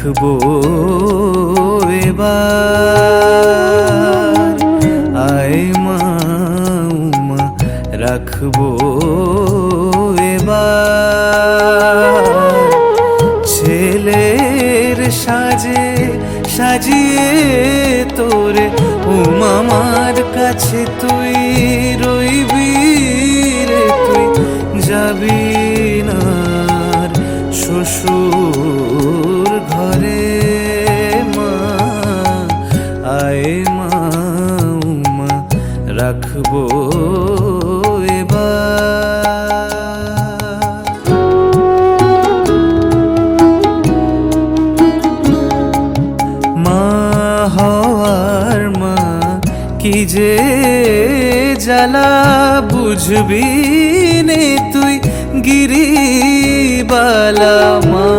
রাখবো এবার, আয় মা উমা রাখবো এবার। ছেলের সাজে সাজিয়ে তোরে উমামার কাছে তুই রইবি রে, তুই যাবি না শ্বশুর ঘরে। মা আয় মা উমা রাখবো কি যে জ্বালা বুঝবি নে তুই গিরিবালা। মা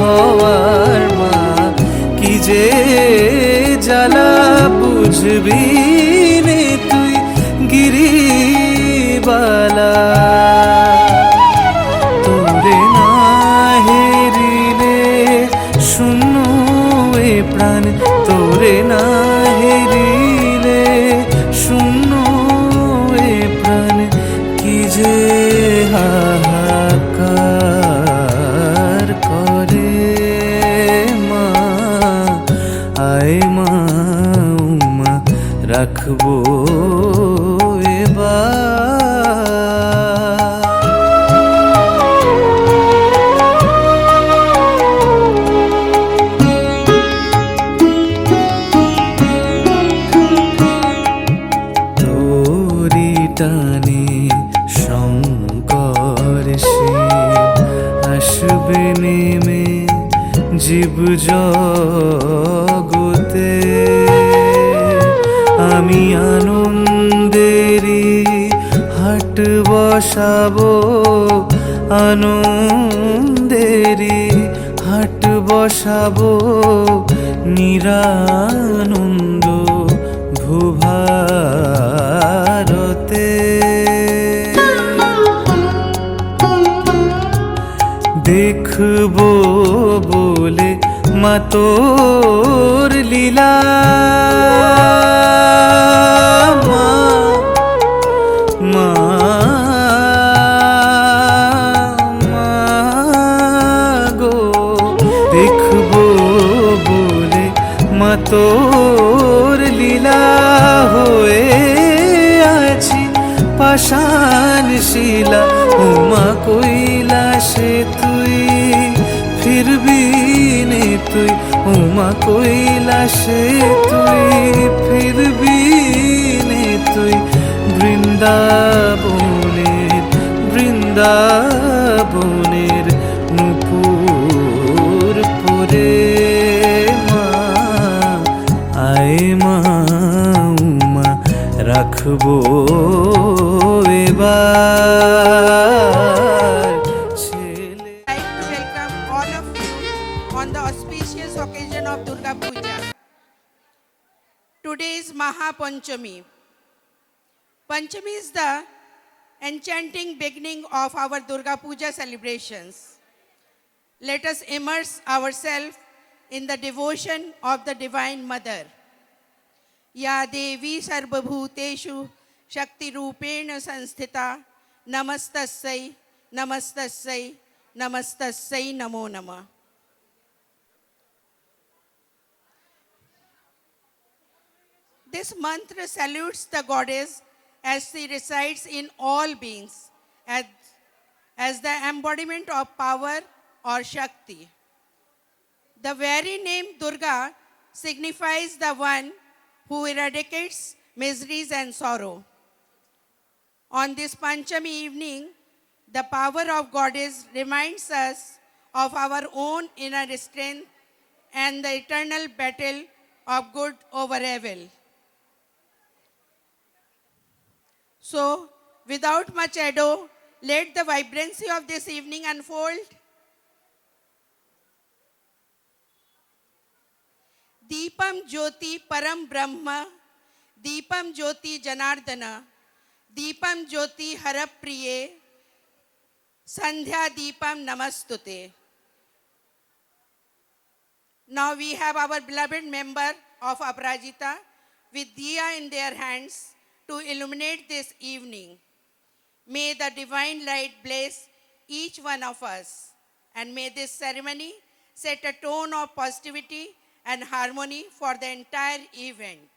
হওয়ার মা কি যে জ্বালা বুঝবি নে তুই গিরিবালা। তোরে না হেরিলে শূন্য এ প্রাণ, তোরে না হেরিলে শূন্য এ প্রাণ। কি যে হাহাকার করে মা, আয় মা উমা রাখবো এবার। টানে শঙ্কর সে আসবে নেমে জীব জগতে। আমি আনন্দেরই হাট বসাবো, আনন্দেরই হাট বসাবো, নিরানন্দ ভূভারতে। দেখবো বলে মা তোর লীলা, মা মা গো। দেখবো বলে মা তোর লীলা, হয়ে আছি পাষাণ শিলা। উমা কৈলাসে তুই ফিরবি নে তুই, উমা কৈলাসে তুই ফিরবি নে তুই। বৃন্দাবনের বৃন্দাবনের নুপুর পরে। মা আয় মা উমা রাখবো এবার। I'd like to welcome all of you on the auspicious occasion of Durga Puja. Today is Maha Panchami. Panchami is the enchanting beginning of our Durga Puja celebrations. Let us immerse ourselves in the devotion of the Divine Mother. Ya Devi Sarvabhuteshu Shakti Rupena Sanstita, Namastassai, Namastassai, Namastassai Namo Namah. This mantra salutes the goddess as she resides in all beings, as the embodiment of power or Shakti. The very name Durga signifies the one who eradicates miseries and sorrow. On this Panchami evening, the power of Goddess reminds us of our own inner strength and the eternal battle of good over evil. So, without much ado, let the vibrancy of this evening unfold. Deepam Jyoti Param Brahma, Deepam Jyoti Janardana, Deepam Jyoti Harapriye, Sandhya Deepam Namastute. Now we have our beloved member of Aparajita with diya in their hands to illuminate this evening. May the divine light bless each one of us, and may this ceremony set a tone of positivity and harmony for the entire event.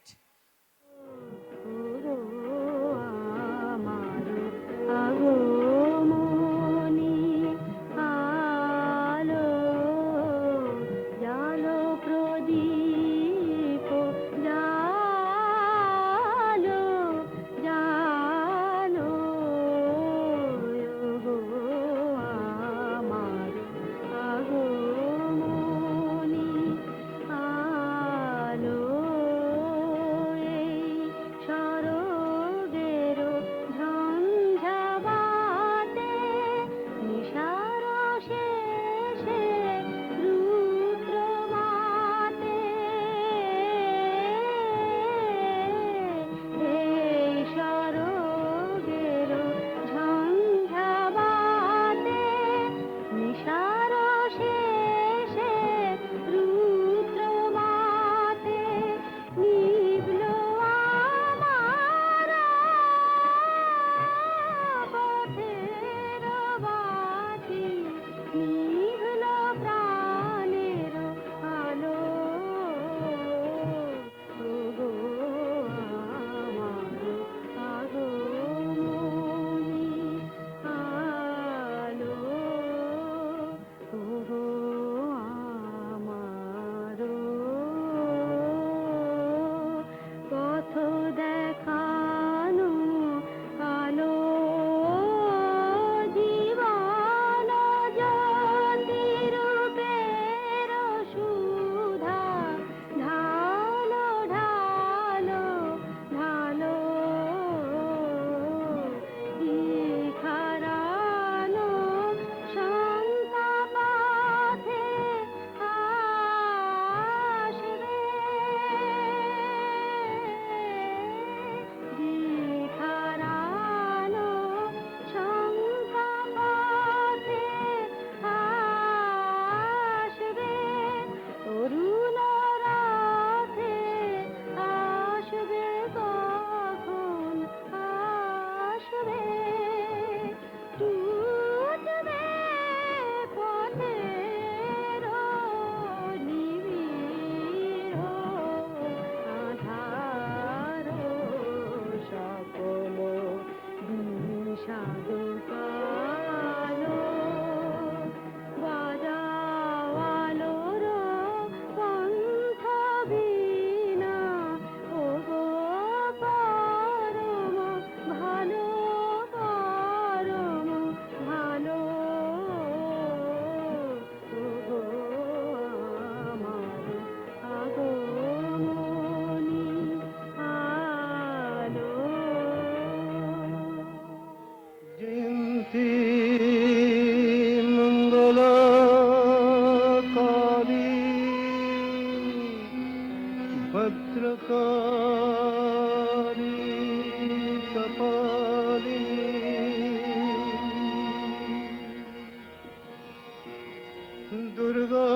Durga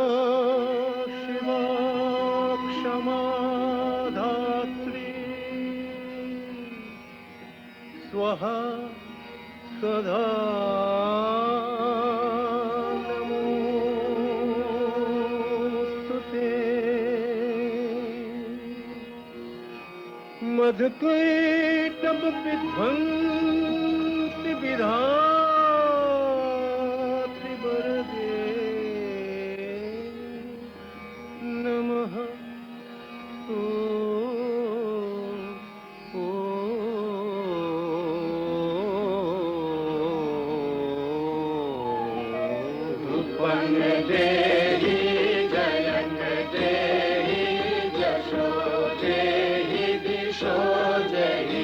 Shiva क्षमा धात्री स्वाहा सदा नमोस्तुते मधुकैटभ विध्वंसि विधात्रि वरदे नमः ॐ उत्पन्न देहि जयं देहि यशो देहि दिशो देहि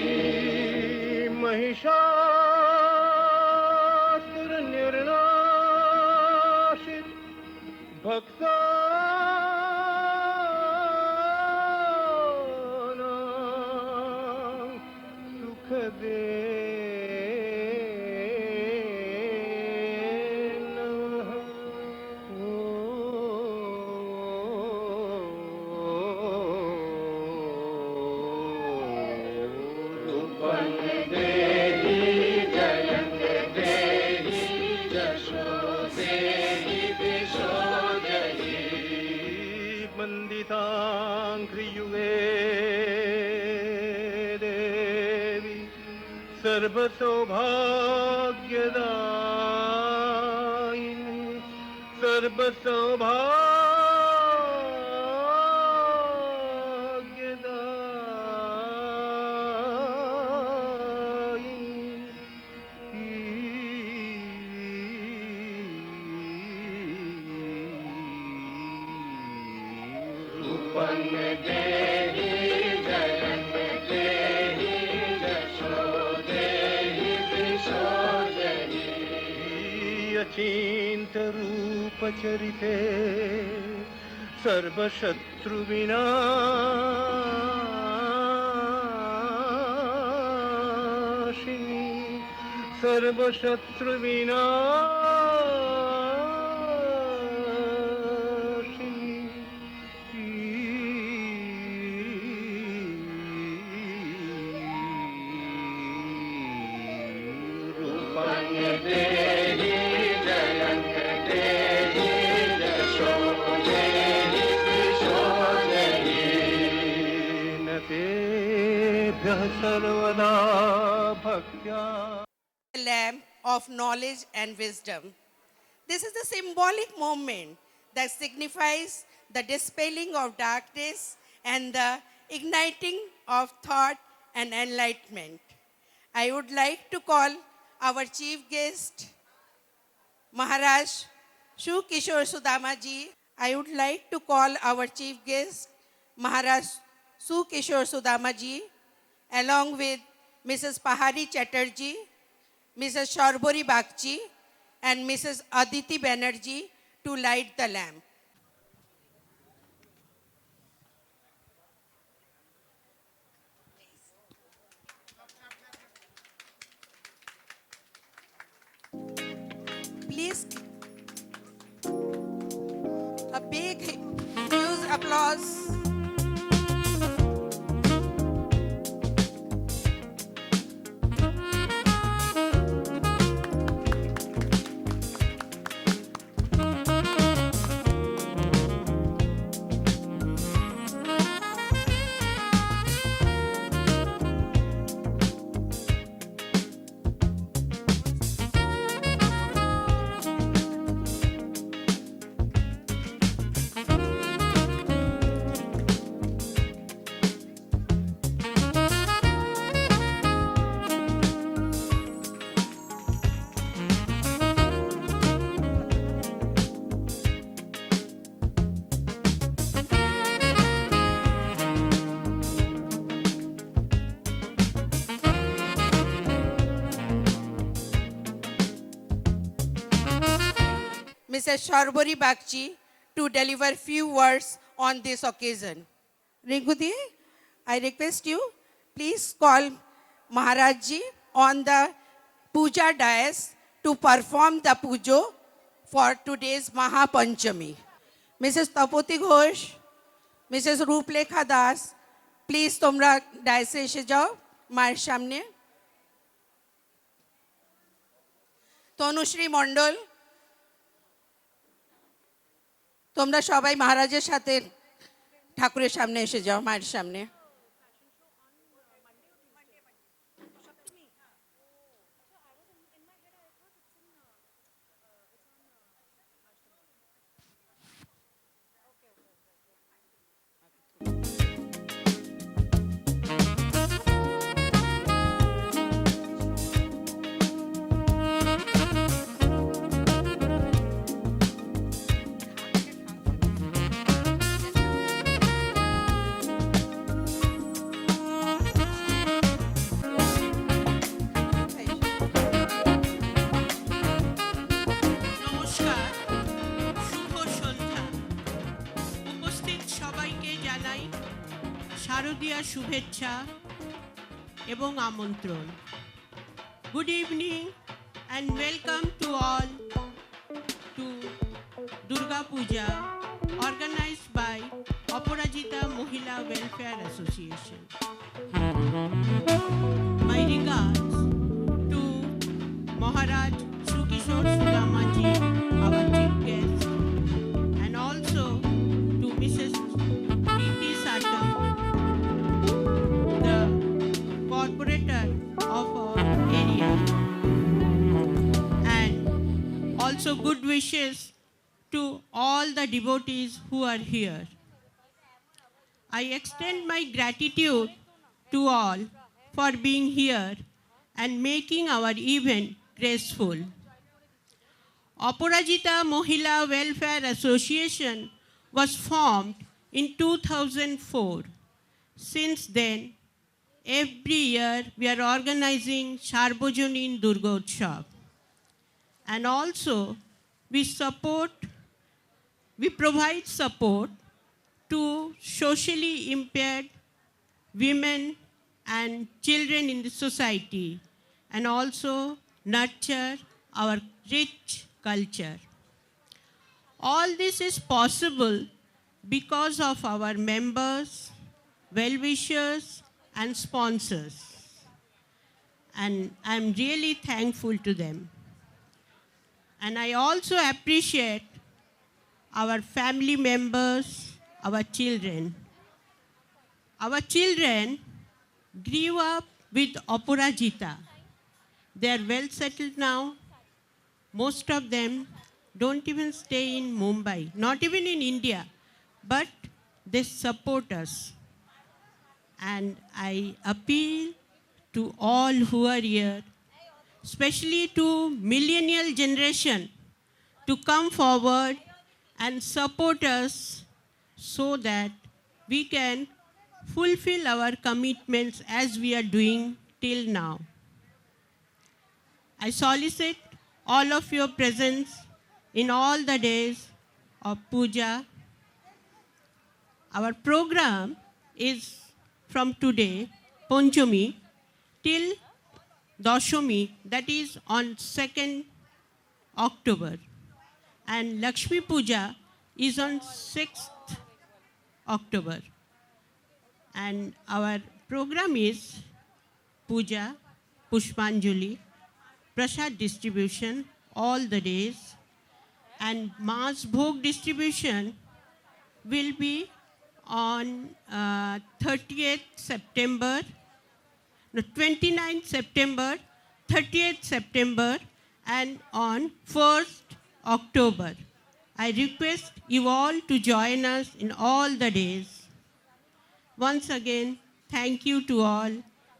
महिषासुर निर्नाशित भक्ता रूपं देहि जयं देहि यशो देहि दिशो देहि वन्दिताङ्घ्रियुगे देवी सर्वसौभाग्यदायिनी रूपं देहि जयं देहि यशो देहि दिशो देहि अचिन्तरूपचरिते सर्वशत्रुविनाशिनी रूपं देहि जयं देहि यशो देहि दिशो देहि न तेभ्यः सर्वदा भक्त्या lamp of knowledge and wisdom. This is the symbolic moment that signifies the dispelling of darkness and the igniting of thought and enlightenment. I would like to call our chief guest, Maharaj Shu Kishore Sudama ji. I would like to call our chief guest, Maharaj Shu Kishore Sudama ji, along with Mrs. Pahari Chatterjee, Mrs. Sharbori Bagchi, and Mrs. Aditi Banerjee to light the lamp. Please, a big, huge applause. Mrs. Sharbori Bagchi to deliver few words on this occasion. Rinkuti, I request you, please call Maharaj ji on the puja dais to perform the pujo for today's Mahapanchami. Mrs. Tapoti Ghosh, Mrs. Rooplekha Das, please তোমরা ডাইসে এসে যাও মায়ের সামনে। তনুশ্রী মণ্ডল, তোমরা সবাই মহারাজের সাথে ঠাকুরের সামনে এসে যাও মায়ের সামনে। শারদীয়া শুভেচ্ছা এবং আমন্ত্রণ। Good evening and welcome to all to Durga Puja organized by Aparajita Mohila Welfare Association. My P.P. Satam, the corporator of our area, and also good wishes to all the devotees who are here. I extend my gratitude to all for being here and making our event graceful. Aparajita Mohila Welfare Association was formed in 2004. Since then, every year we are organizing Sarbojonin Durga Utsav. And also, we provide support to socially impaired women and children in the society, and also nurture our rich culture. All this is possible because of our members, well-wishers, and sponsors. And I'm really thankful to them. And I also appreciate our family members, our children. Our children grew up with Aparajita. They are well settled now. Most of them don't even stay in Mumbai, not even in India, but they support us. And I appeal to all who are here, especially to millennial generation, to come forward and support us so that we can fulfill our commitments as we are doing till now. I solicit all of your presence in all the days of puja. Our program is from today, Panchami, till Dashami, that is on 2nd October. And Lakshmi Puja is on 6th October. And our program is Puja, Pushpanjali, Prasad distribution all the days, and Mass Bhog distribution will be on 30th September, no, 29th September, 30th September, and on 1st October. I request you all to join us in all the days. Once again, thank you to all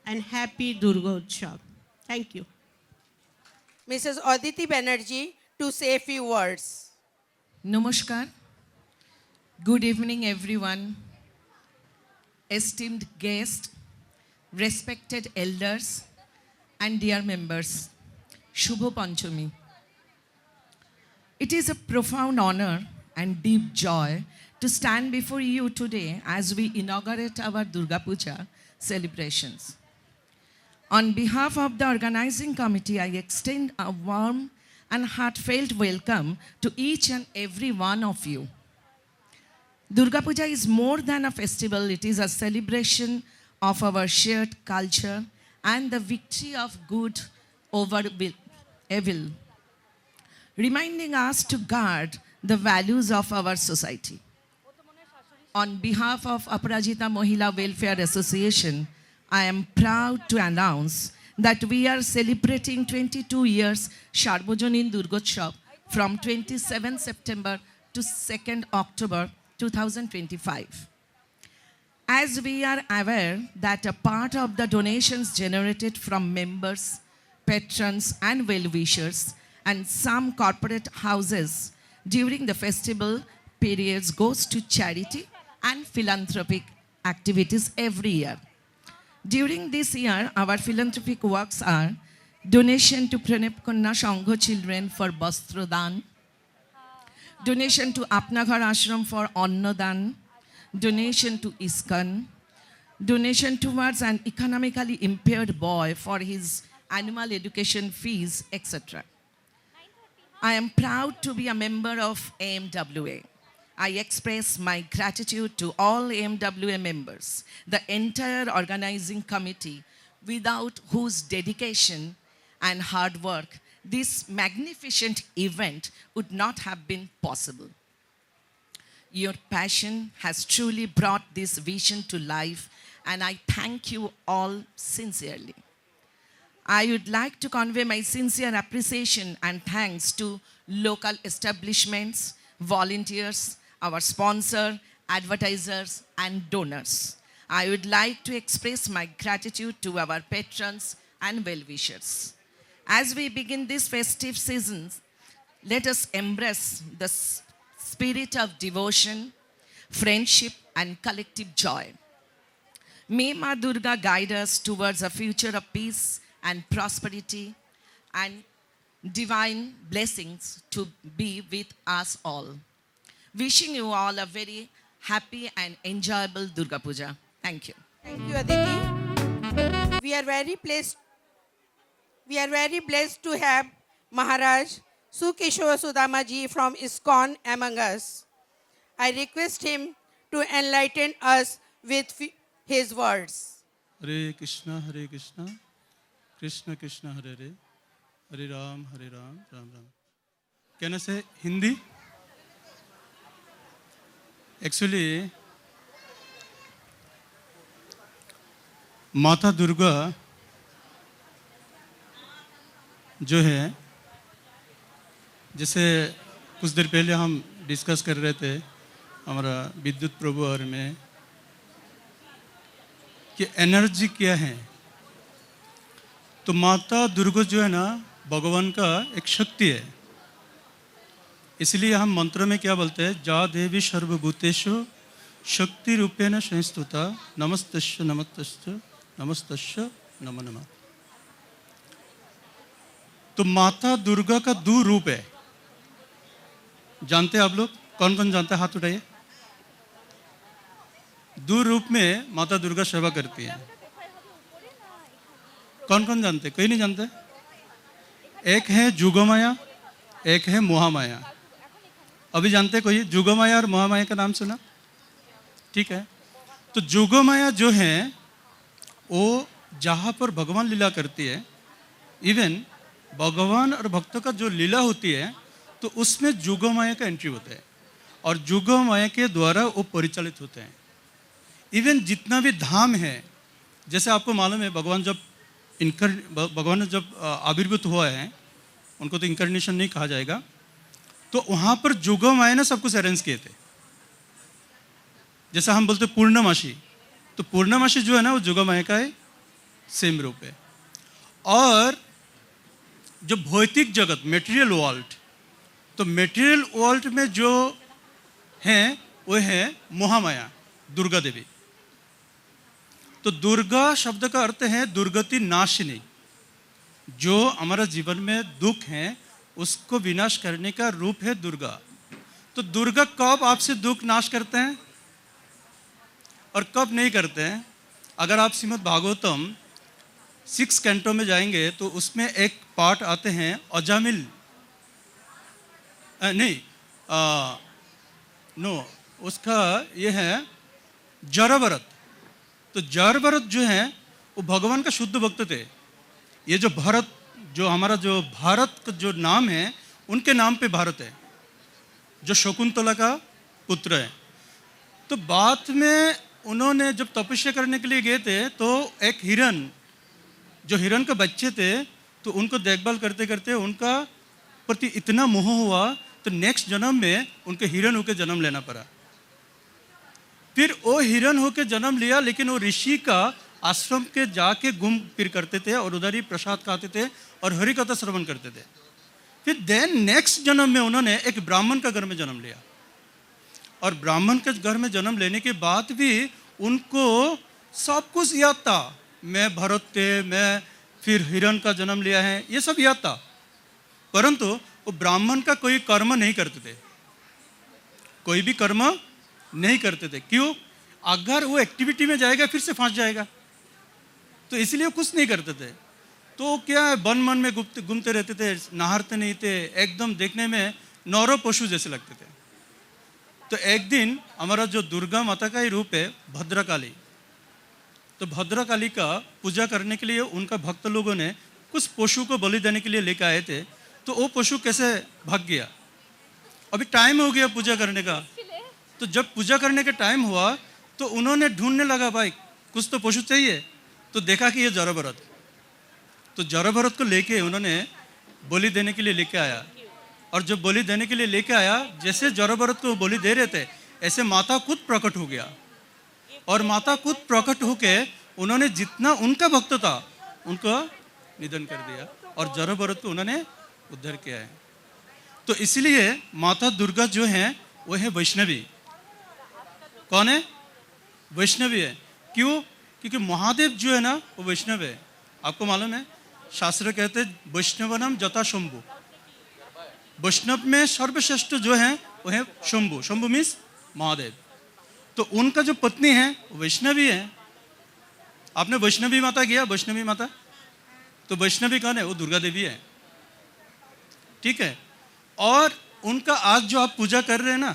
and happy Durga Utsav. Thank you. Mrs. Aditi Banerjee to say a few words. Namaskar. Good evening, everyone. Esteemed guests, respected elders, and dear members. Shubho Panchami. It is a profound honor and deep joy to stand before you today as we inaugurate our Durga Puja celebrations. On behalf of the organizing committee, I extend a warm and heartfelt welcome to each and every one of you. Durga Puja is more than a festival, it is a celebration of our shared culture and the victory of good over evil, reminding us to guard the values of our society. On behalf of Aparajita Mohila Welfare Association, I am proud to announce that we are celebrating 22 years Sarbojonin Durgotsav from 27 September to 2nd October 2025. As we are aware that a part of the donations generated from members, patrons, and well-wishers and some corporate houses during the festival periods goes to charity and philanthropic activities every year. During this year, our philanthropic works are donation to Pranep Kanna Sangha children for Bastrodan, donation to Apnaghar Ashram for Annodan, donation to ISKCON, donation towards an economically impaired boy for his animal education fees, etc. I am proud to be a member of AMWA. I express my gratitude to all AMWA members, the entire organizing committee, without whose dedication and hard work this magnificent event would not have been possible. Your passion has truly brought this vision to life, and I thank you all sincerely. I would like to convey my sincere appreciation and thanks to local establishments, volunteers, our sponsor, advertisers, and donors. I would like to express my gratitude to our patrons and well-wishers. As we begin this festive season, let us embrace the spirit of devotion, friendship, and collective joy. May Ma Durga guide us towards a future of peace and prosperity and divine blessings to be with us all. Wishing you all a very happy and enjoyable Durga Puja. Thank you. Thank you, Aditi. We are very blessed to have Maharaj Sukeshwar Sudama ji from ISKCON among us. I request him to enlighten us with his words. Hare Krishna, Krishna Krishna, Hare Hare, Hare Ram, Ram Ram. Can I say Hindi? Actually, माता दुर्गा जो है, जैसे कुछ देर पहले हम discuss कर रहे थे हमारा विद्युत प्रभु और मैं कि एनर्जी क्या है, तो माता दुर्गा जो है ना भगवान का एक शक्ति है। इसलिए हम मंत्र में क्या बोलते हैं, जा देवी सर्वभूतेषु शक्ति रूपेण संस्थिता नमस्तस्य नमस्तस्य नमस्तस्य नमो नमः। तो माता दुर्गा का दो रूप है, जानते हैं आप लोग? कौन कौन जानते हैं? हाथ उठाइए। दो रूप में माता दुर्गा सेवा करती है। कौन कौन जानते? कोई नहीं जानते? एक है जुगमाया, एक है मोहमाया। अभी जानते कोई जुगमाया और मोहमाया का नाम सुना? ठीक है। तो जुगमाया जो है वो जहाँ पर भगवान लीला करती है, इवन भगवान और भक्तों का जो लीला होती है तो उसमें जुगमाया का एंट्री होता है और जुगमाया के द्वारा वो परिचालित होते हैं। इवन जितना भी धाम है, जैसे आपको मालूम है भगवान जब आविर्भूत हुआ है, उनको तो इंकर्नेशन नहीं कहा जाएगा, तो वहाँ पर जुगमाया ने सब कुछ अरेंज किए थे। जैसा हम बोलते पूर्णमासी, तो पूर्णमासी जो है ना वो जुगमाया का सेम रूप है। और जो भौतिक जगत मेटेरियल वर्ल्ड, तो मेटेरियल वर्ल्ड में जो है वो है महामाया दुर्गा देवी। तो दुर्गा शब्द का अर्थ है दुर्गति नाशिनी, जो हमारा जीवन में दुख है उसको विनाश करने का रूप है दुर्गा। तो दुर्गा कब आपसे दुख नाश करते हैं और कब नहीं करते हैं? अगर आप श्रीमद् भागवतम 6 कैंटो में जाएंगे तो उसमें एक पार्ट आते हैं अजामिल, उसका ये है जराभरत। तो जराभरत जो है वो भगवान का शुद्ध भक्त थे। ये जो भारत, जो हमारा जो भारत का जो नाम है उनके नाम पे भारत है, जो शकुंतला का पुत्र है। तो बाद में उन्होंने जब तपस्या करने के लिए गए थे तो एक हिरण, जो हिरण के बच्चे थे, तो उनको देखभाल करते करते उनका प्रति इतना मोह हुआ तो नेक्स्ट जन्म में उनके हिरण होकर जन्म लेना पड़ा। फिर वो हिरण होकर जन्म लिया, लेकिन वो ऋषि का आश्रम के जाके घूम फिर करते थे और उधर ही प्रसाद खाते थे और हरि कथा श्रवण करते थे। फिर देन नेक्स्ट जन्म में उन्होंने एक ब्राह्मण का घर में जन्म लिया और ब्राह्मण के घर में जन्म लेने के बाद भी उनको सब कुछ याद था। मैं भरत थे, मैं फिर हिरण का जन्म लिया है, ये सब याद था, परंतु वो ब्राह्मण का कोई कर्म नहीं करते थे, कोई भी कर्म नहीं करते थे। क्यों? अगर वो एक्टिविटी में जाएगा फिर से फंस जाएगा, तो इसलिए कुछ नहीं करते थे। तो क्या वन मन में घूमते रहते थे, नहारते नहीं थे, एकदम देखने में नौरव पशु जैसे लगते थे। तो एक दिन हमारा जो दुर्गा माता का ही रूप है भद्रकाली, तो भद्रकाली का पूजा करने के लिए उनका भक्त लोगों ने कुछ पशु को बलि देने के लिए लेकर आए थे। तो वो पशु कैसे भाग गया? अभी टाइम हो गया पूजा करने का, तो तो जब पूजा करने का टाइम हुआ तो उन्होंने ढूंढने लगा, भाई कुछ तो पशु चाहिए, तो देखा कि ये जराभरत, तो जराभरत को लेके उन्होंने बलि देने के लिए लेके आया। और जब बलि देने के लिए लेके आया, जैसे जराभरत को बलि दे रहे थे, ऐसे माता खुद प्रकट हो गया। और माता खुद प्रकट होके उन्होंने जितना उनका भक्त था उनको निधन कर दिया और जराभरत को उन्होंने उद्धार किया है। तो इसलिए माता दुर्गा जो है वो है वैष्णवी। कौन है? वैष्णवी है। क्यों? क्योंकि महादेव जो है ना वो वैष्णव है। आपको मालूम है, शास्त्र कहते हैं वैष्णवनम जता शंभु, वैष्णव में सर्वश्रेष्ठ जो है वो है शंभु। शंभु मीन्स महादेव। तो उनका जो पत्नी है वो वैष्णवी है। आपने वैष्णवी माता किया? वैष्णवी माता, तो वैष्णवी कौन है? वो दुर्गा देवी है। ठीक है। और उनका आज जो आप पूजा कर रहे हैं ना,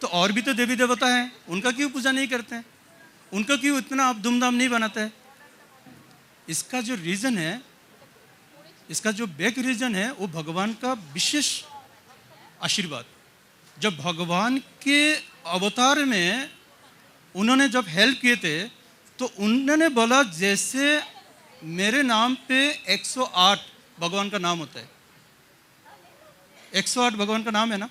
तो और भी तो देवी देवता हैं, उनका क्यों पूजा नहीं करते हैं? उनका क्यों इतना आप धूमधाम नहीं बनाते हैं? इसका जो रीजन है, इसका जो बैक रीजन है, वो भगवान का विशेष आशीर्वाद। जब भगवान के अवतार में उन्होंने जब हेल्प किए थे, तो उन्होंने बोला जैसे मेरे नाम पे 108 भगवान का नाम होता है, 108 भगवान का नाम है ना,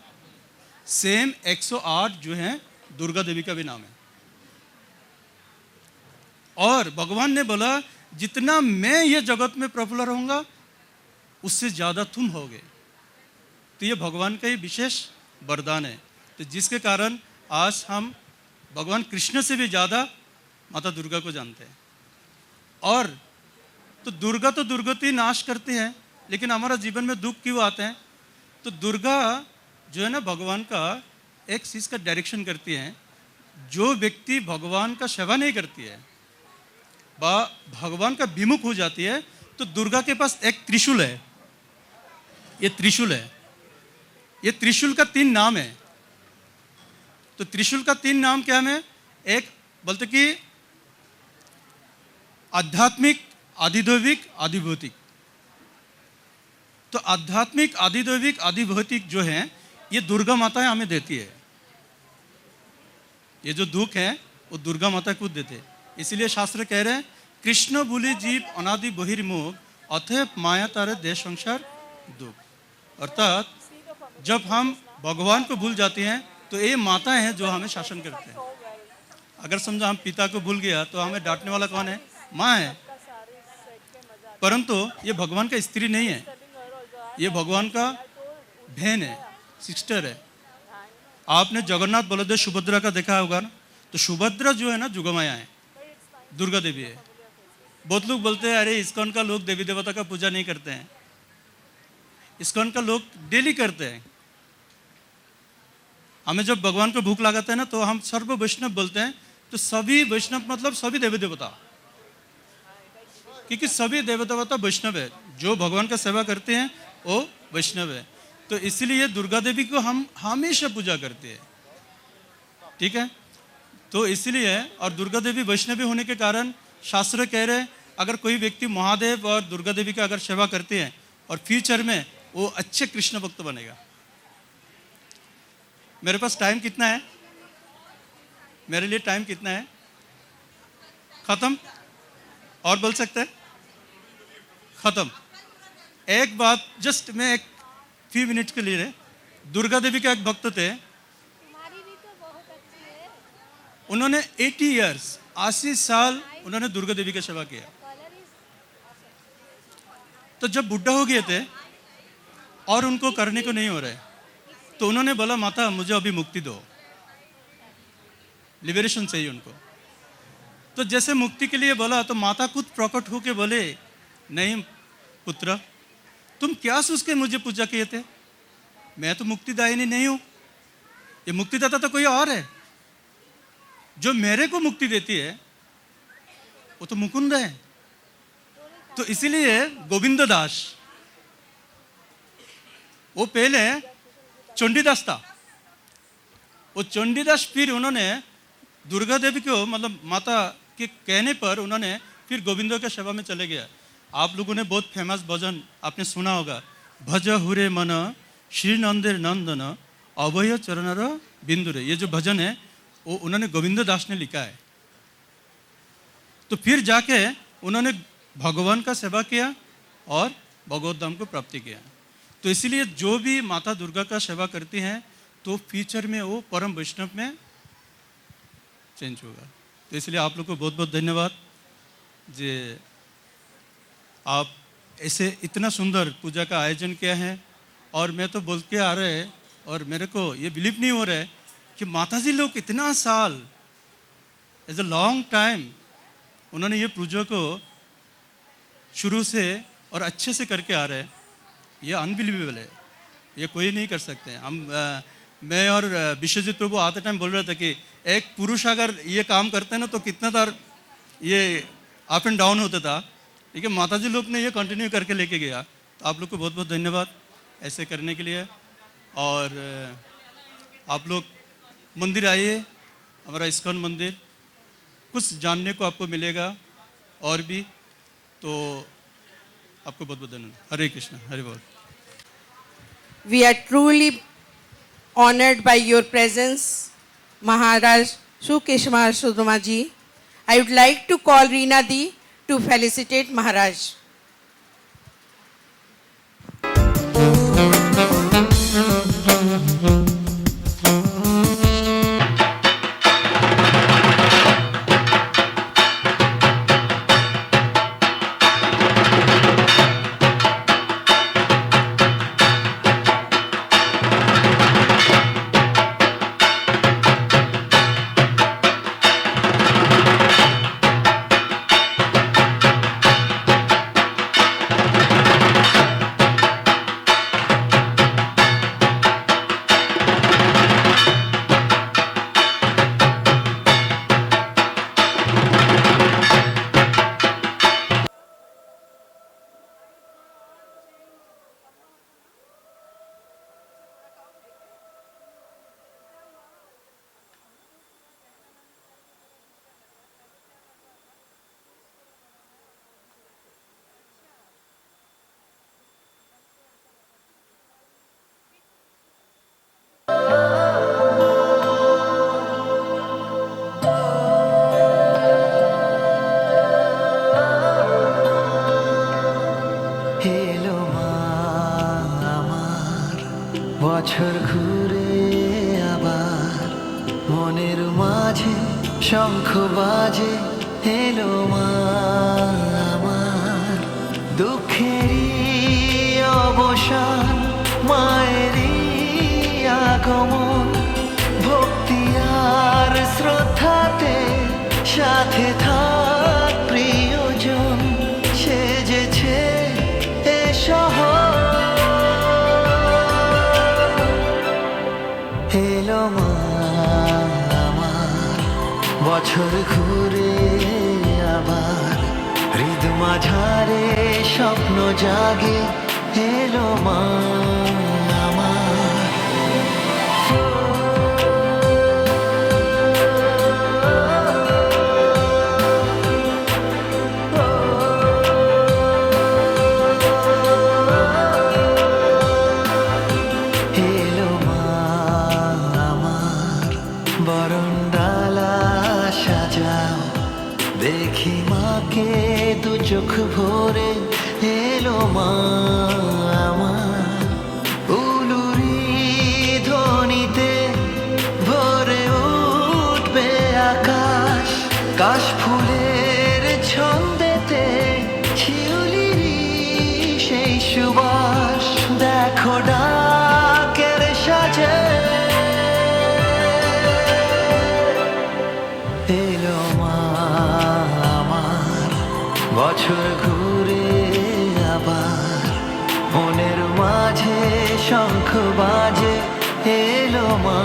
सेम 108 जो है दुर्गा देवी का भी नाम है। और भगवान ने बोला जितना मैं ये जगत में पॉपुलर होऊंगा उससे ज्यादा तुम होगे। तो ये भगवान का ही विशेष वरदान है। तो जिसके कारण आज हम भगवान कृष्ण से भी ज्यादा माता दुर्गा को जानते हैं। और तो दुर्गति नाश करती है, लेकिन हमारा जीवन में दुख क्यों आते हैं? तो दुर्गा जो है ना भगवान का एक चीज का डायरेक्शन करती है। जो व्यक्ति भगवान का सेवा नहीं करती है, भगवान का विमुख हो जाती है, तो दुर्गा के पास एक त्रिशूल है। ये त्रिशूल है। ये त्रिशूल का 3 नाम है। तो त्रिशूल का 3 नाम क्या है? एक बोलते कि आध्यात्मिक, आधिदैविक, आधिभौतिक। तो आध्यात्मिक, आधिदैविक, आधिभौतिक जो है ये दुर्गा माता हमें देती है। ये जो दुख है वो दुर्गा माता खुद देते। इसलिए शास्त्र कह रहे हैं कृष्ण बोली जीव अनादि बहिर्मुख अतः माया तारे देश संसार दुख। अर्थात जब हम भगवान को भूल जाते हैं तो ये माता है जो हमें शासन करते हैं। अगर समझो हम पिता को भूल गया तो हमें डांटने वाला कौन है? माँ है। परंतु ये भगवान का स्त्री नहीं है, ये भगवान का बहन है, सिस्टर है। आपने जगन्नाथ बलदेव सुभद्रा का देखा होगा ना, तो सुभद्रा जो है ना जुगमाया है, दुर्गा देवी है। बहुत लोग बोलते हैं अरे इस्कॉन का लोग देवी देवता का पूजा नहीं करते हैं। इस्कॉन का लोग डेली करते हैं। हमें जब भगवान को भूख लगाता है ना तो हम सर्व वैष्णव बोलते हैं। तो सभी वैष्णव मतलब सभी देवी देवता, क्योंकि सभी देवी देवता वैष्णव है। जो भगवान का सेवा करते हैं वो वैष्णव है। तो इसलिए दुर्गा देवी को हम हमेशा पूजा करते हैं। ठीक है। तो इसलिए और दुर्गा देवी वैष्णवी होने के कारण शास्त्र कह रहे हैं अगर कोई व्यक्ति महादेव और दुर्गा देवी का अगर सेवा करते हैं और फ्यूचर में वो अच्छे कृष्ण भक्त बनेगा। मेरे पास टाइम कितना है? मेरे लिए टाइम कितना है? खत्म? और बोल सकते हैं? खत्म। एक बात जस्ट मैं एक few मिनट के लिए, दुर्गा देवी का एक भक्त थे, उन्होंने 80 years 80 साल उन्होंने दुर्गा देवी का सेवा किया। तो जब बुढ़ा हो गए थे और उनको करने को नहीं हो रहा है, तो उन्होंने बोला माता मुझे अभी मुक्ति दो, लिबरेशन चाहिए उनको। तो जैसे मुक्ति के लिए बोला तो माता खुद प्रकट होके बोले नहीं पुत्र, तुम क्या सोच के मुझे पूजा किए थे? मैं तो मुक्तिदायिनी नहीं हूं, ये मुक्तिदाता तो कोई और है। जो मेरे को मुक्ति देती है वो तो मुकुंद है। तो इसीलिए गोविंद दास, वो पहले चंडीदास था। वो चंडीदास फिर उन्होंने दुर्गा देवी को मतलब माता के कहने पर उन्होंने फिर गोविंदो के सेवा में चले गया। आप लोगों ने बहुत फेमस भजन आपने सुना होगा, भज हुरे मन श्री नंदेर नंदन अभय चरणर बिंदुरे। ये जो भजन है वो उन्होंने गोविंद दास ने लिखा है। तो फिर जाके उन्होंने भगवान का सेवा किया और भगवत धाम को प्राप्ति किया। तो इसलिए जो भी माता दुर्गा का सेवा करती हैं तो फ्यूचर में वो परम वैष्णव में चेंज होगा। तो इसलिए आप लोग को बहुत बहुत धन्यवाद जे आप ऐसे इतना सुंदर पूजा का आयोजन किया है। और मैं तो बोल के आ रहे हैं और मेरे को ये बिलीव नहीं हो रहा है कि माताजी लोग इतना साल एज अ लॉन्ग टाइम उन्होंने ये पूजा को शुरू से और अच्छे से करके आ रहे हैं। ये अनबिलीवेबल है, ये कोई नहीं कर सकते हैं। मैं और विश्वजीत प्रभु आते टाइम बोल रहे थे कि एक पुरुष अगर ये काम करते हैं ना तो कितना बार ये अप एंड डाउन होता था, लेकिन माताजी लोग ने ये कंटिन्यू करके लेके गया। तो आप लोग को बहुत बहुत धन्यवाद ऐसे करने के लिए। और आप लोग मंदिर आइए, हमारा इस्कॉन मंदिर, कुछ जानने को आपको मिलेगा और भी। तो आपको बहुत बहुत धन्यवाद। हरे कृष्ण, हरे बोल। We are truly honored by your presence, Maharaj Sukeshmar Sudama ji. I would like to call Reena Di to felicitate Maharaj. এলো মা আমার, বছর ঘুরে আবার মনের মাঝে শঙ্খ বাজে। এলো মা আমার, দুঃখেরই অবসান, মায়েরই আগমন, ভক্তি আর শ্রদ্ধাতে সাথে থাক প্রিয়জন, সেজেছে এ শহর। এলো মা আমার, বছর ঘুরে আবার হৃদ মাঝারে স্বপ্ন জাগে। এলো মা আমার। এলো মা আমার, বরণডালা সাজাও, দেখি মাকে দু চোখ ভরে। এলো মা আমার, উলুরি ধ্বনিতে ভরে উঠবে আকাশ, কাশ ফুলের ছন্দেতে শিউলিরই সেই সুবাস। দেখো ডাকের সাজে এলো মা আমার, বছর ঘুরে আবার মনের মাঝে শঙ্খ বাজে। এলো মা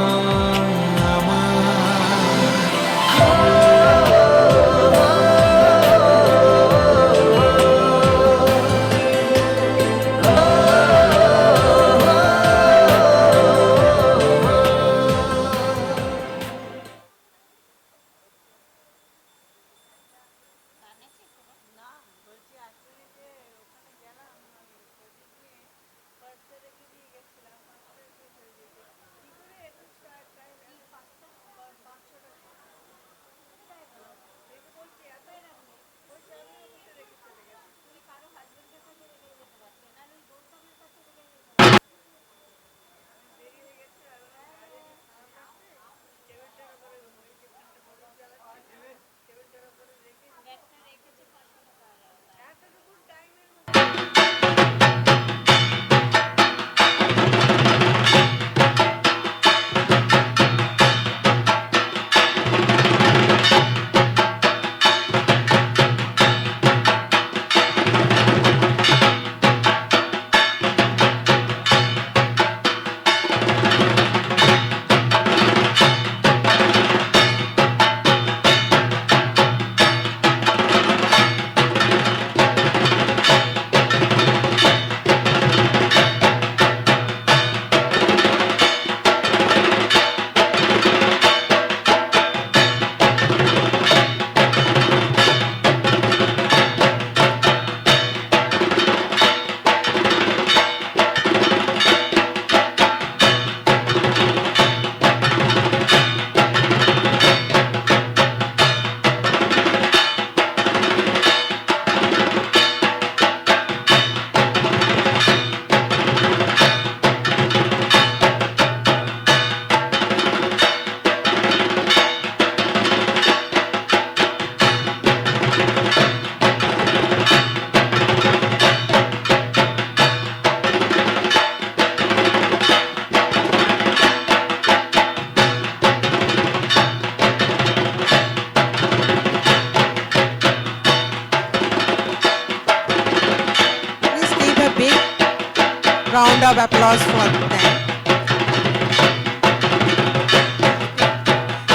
round of applause for them.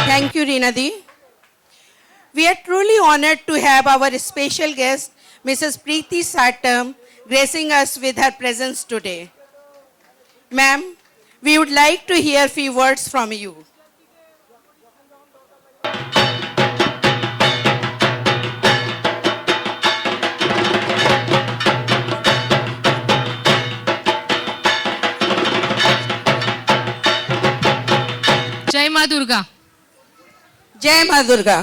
Thank you, Reenadi. We are truly honored to have our special guest, Mrs. Preeti Satam, gracing us with her presence today. Ma'am, we would like to hear a few words from you. जय माँ दुर्गा, जय माँ दुर्गा,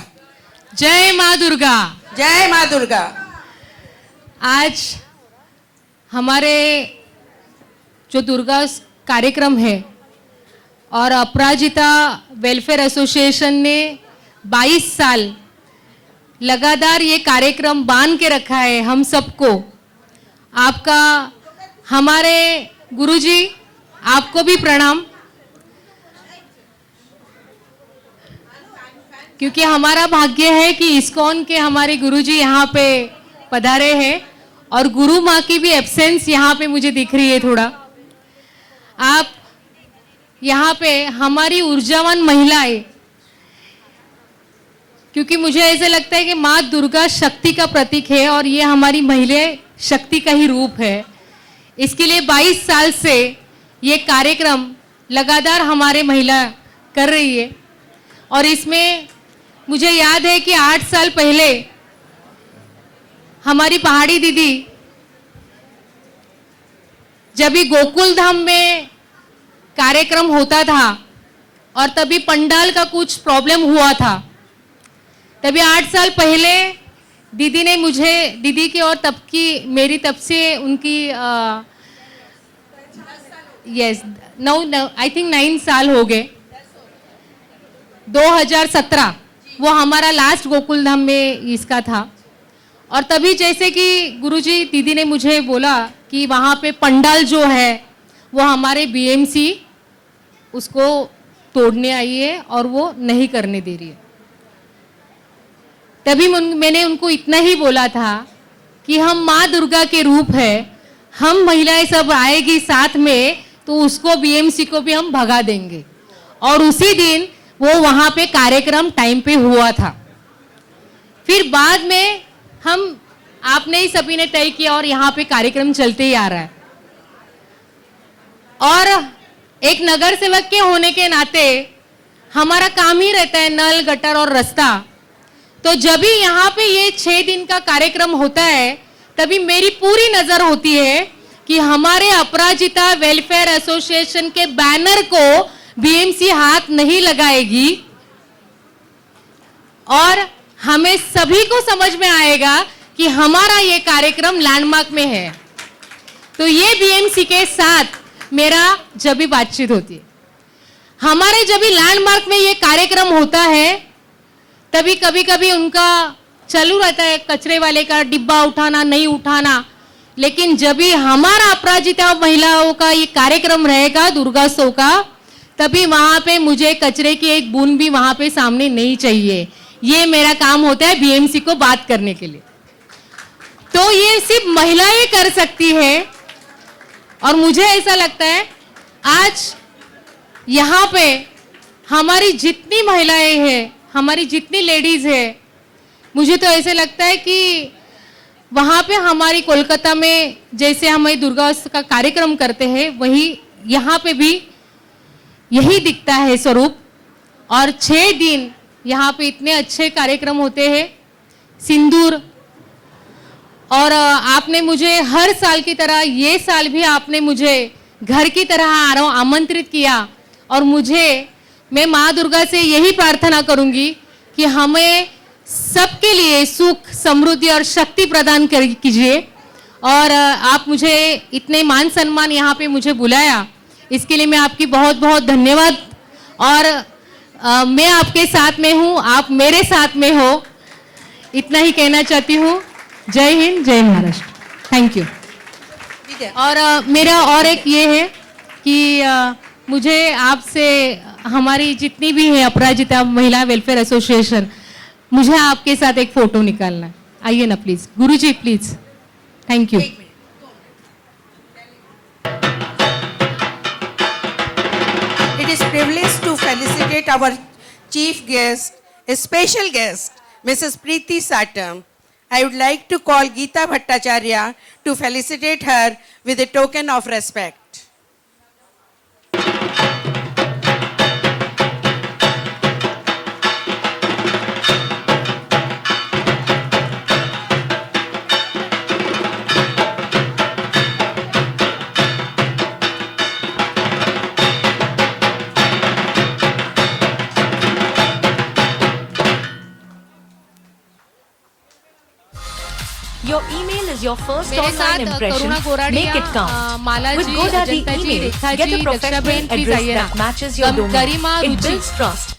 जय माँ दुर्गा। जय माँ दुर्गा। आज हमारे जो दुर्गा कार्यक्रम है और अपराजिता वेलफेयर एसोसिएशन ने 22 साल लगातार ये कार्यक्रम बांध के रखा है हम सबको। आपका, हमारे गुरुजी, आपको भी प्रणाम, क्योंकि हमारा भाग्य है कि इस्कॉन के हमारे गुरुजी यहाँ पे पधारे हैं और गुरु माँ की भी एब्सेंस यहाँ पे मुझे दिख रही है थोड़ा। आप यहाँ पे हमारी ऊर्जावान महिलाएं, क्योंकि मुझे ऐसे लगता है कि माँ दुर्गा शक्ति का प्रतीक है और ये हमारी महिलाएं शक्ति का ही रूप है। इसके लिए 22 साल से ये कार्यक्रम लगातार हमारे महिला कर रही है और इसमें मुझे याद है कि 8 साल पहले हमारी पहाड़ी दीदी जब भी गोकुल धाम में कार्यक्रम होता था और तभी पंडाल का कुछ प्रॉब्लम हुआ था, तभी 8 साल पहले दीदी ने मुझे, दीदी की और तब की मेरी, तब से उनकी यस 9 आई थिंक 9 साल हो गए। 2017 वो हमारा लास्ट गोकुल धाम में इसका था और तभी जैसे कि गुरुजी दीदी ने मुझे बोला कि वहाँ पे पंडाल जो है वो हमारे बीएमसी उसको तोड़ने आई है और वो नहीं करने दे रही है। तभी मैंने उनको इतना ही बोला था कि हम माँ दुर्गा के रूप है, हम महिलाएं सब आएगी साथ में तो उसको बीएमसी को भी हम भगा देंगे। और उसी दिन वो वहाँ पे कार्यक्रम टाइम पे हुआ था। फिर बाद में हम, आपने ही सभी ने तय किया और यहाँ पे कार्यक्रम चलते ही आ रहा है। और एक नगर सेवक के होने के नाते हमारा काम ही रहता है नल, गटर और रास्ता। तो जब भी यहाँ पे ये 6 दिन का कार्यक्रम होता है तभी मेरी पूरी नजर होती है कि हमारे अपराजिता वेलफेयर एसोसिएशन के बैनर को बीएमसी हाथ नहीं लगाएगी और हमें सभी को समझ में आएगा कि हमारा ये कार्यक्रम लैंडमार्क में है। तो ये बीएमसी के साथ मेरा जब भी बातचीत होती है, हमारे जब भी लैंडमार्क में ये कार्यक्रम होता है तभी कभी कभी उनका चालू रहता है कचरे वाले का डिब्बा उठाना, नहीं उठाना, लेकिन जब भी हमारा अपराजिता महिलाओं का ये कार्यक्रम रहेगा दुर्गोत्सव का, तभी वहां पे मुझे कचरे की एक बूंद भी वहां पे सामने नहीं चाहिए। ये मेरा काम होता है बीएमसी को बात करने के लिए। तो ये सिर्फ महिलाएं कर सकती है और मुझे ऐसा लगता है आज यहाँ पे हमारी जितनी महिलाएं हैं, हमारी जितनी लेडीज है, मुझे तो ऐसे लगता है कि वहाँ पे हमारी कोलकाता में जैसे हमारी दुर्गा उत्सव का कार्यक्रम करते हैं वही यहाँ पे भी यही दिखता है स्वरूप। और 6 दिन यहाँ पे इतने अच्छे कार्यक्रम होते हैं। सिंदूर, और आपने मुझे हर साल की तरह ये साल भी आपने मुझे घर की तरह आमंत्रित किया और मैं माँ दुर्गा से यही प्रार्थना करूंगी कि हमें सबके लिए सुख, समृद्धि और शक्ति प्रदान कीजिए। और आप मुझे इतने मान सम्मान यहाँ पे मुझे बुलाया, इसके लिए मैं आपकी बहुत बहुत धन्यवाद। और मैं आपके साथ में हूँ, आप मेरे साथ में हो, इतना ही कहना चाहती हूँ। जय हिंद, जय महाराष्ट्र। Thank you. और मेरा और एक ये है कि मुझे आपसे, हमारी जितनी भी है अपराजिता महिला वेलफेयर एसोसिएशन, मुझे आपके साथ एक फोटो निकालना है। आइए ना please, Guruji please. Thank you. privileged to felicitate our chief guest, a special guest, Mrs. Preeti Satam. I would like to call Geeta Bhattacharya to felicitate her with a token of respect. Your email is your first मेरे online साथ impression. Karuna Goradia, Make it count. Mala With ji, GoDaddy Ajanta ji, email, Rekha get ji, a professional Dakshaben, please address आइए ना। that matches your domain. Garima, It Ruchi. builds trust.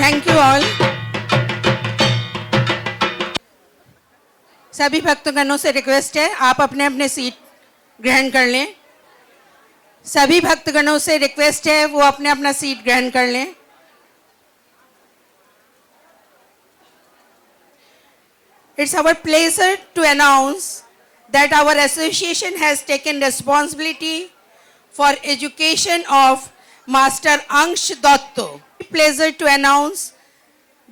Thank you all. सभी भक्तगणों से request है आप अपने अपने सीट ग्रहण कर लें। सभी भक्तगणों से रिक्वेस्ट है वो अपने अपना सीट ग्रहण कर लें। It's our pleasure to announce that our association has taken responsibility for education of Master Ansh Datto. Pleasure to announce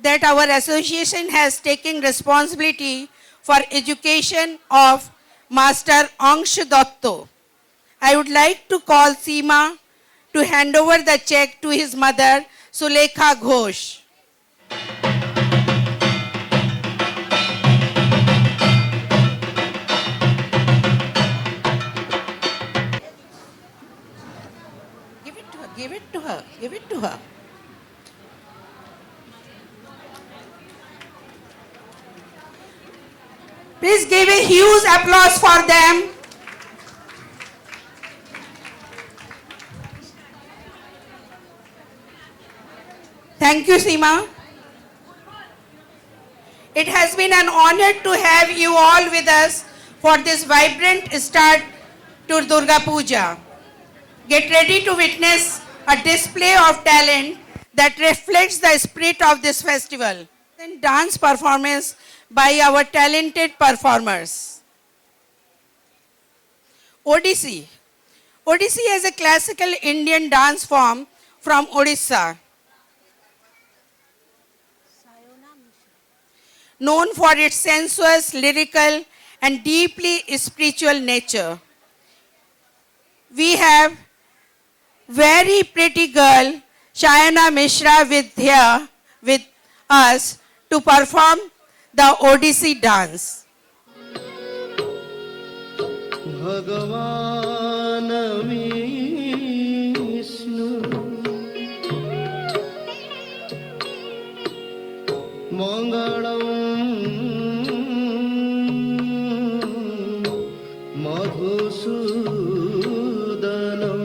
that our association has taken responsibility for education of Master Ansh Datto. I would like to call Seema to hand over the check to his mother, Sulekha Ghosh. Give it to her, give it to her, give it to her. Please give a huge applause for them. Thank you, Seema. It has been an honor to have you all with us for this vibrant start to Durga Puja. Get ready to witness a display of talent that reflects the spirit of this festival. And dance performance by our talented performers. Odissi. Odissi is a classical Indian dance form from Odisha. Known for its sensuous, lyrical, and deeply spiritual nature. We have very pretty girl, Shayana Mishra with us to perform the Odissi dance. भगवान विष्णु मंगलम मधुसूदनम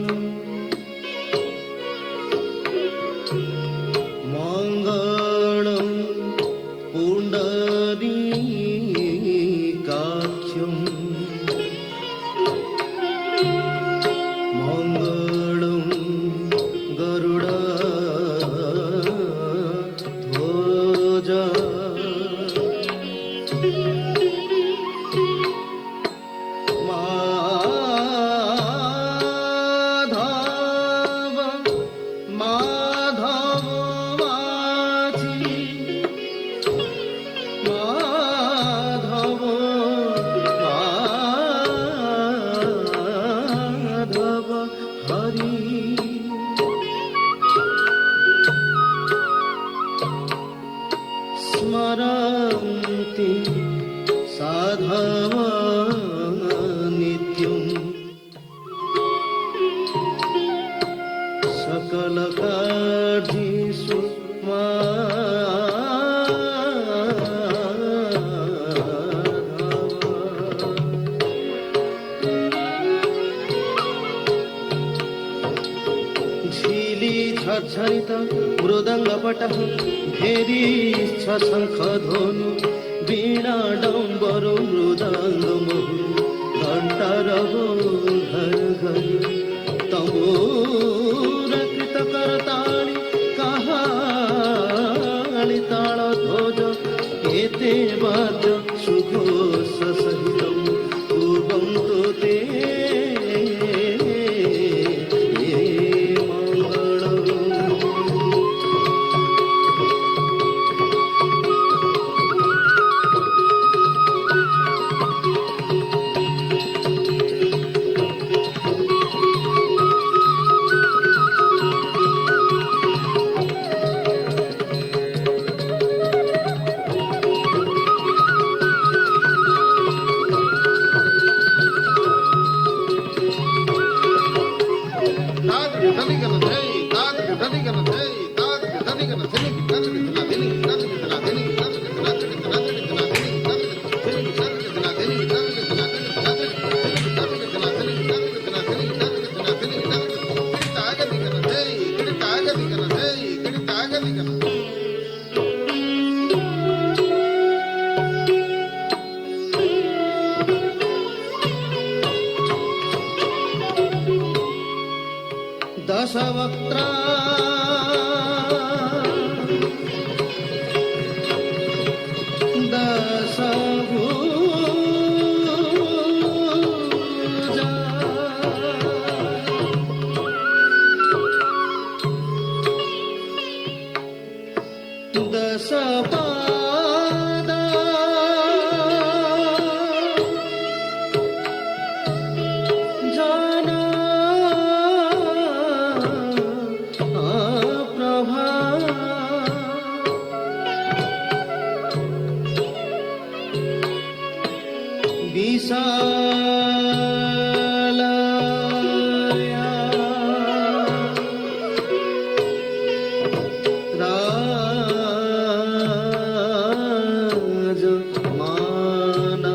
मंगलम पुंडरीकाक्षम ধ্বজ মাধব মাধব মাঝি মাধব মাধব হরি স্মরন্তি সাধব নিত্যম সকল কার্যেষু ঝিলি ঝরঝরিত মৃদঙ্গপট ভেরিচ্ছ শঙ্খ ধনু বীণা ডম্বর মৃদঙ্গ মহু ঘণ্টারব ঘর ঘর তমূর কৃত করতালি কাহালি তাল ধ্বজ এতে বাদ্য সুঘোষ সহিতম পূর্বম তো তে दशवक्त्रा दशभुजा दशपादा जाना Prabha विशालया राजमाना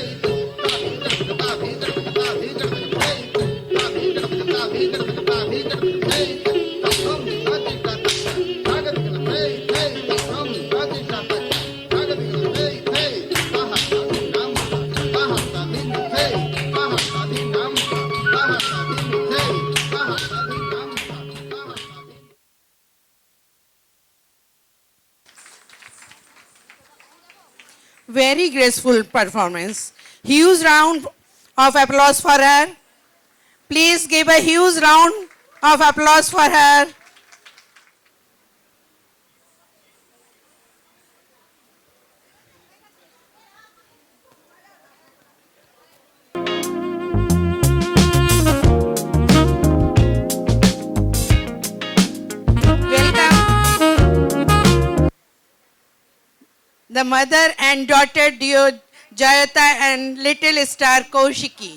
Very graceful performance. Huge round of applause for her. Please give a huge round of applause for her. Welcome the mother and daughter duo Jayata and little star Kaushiki.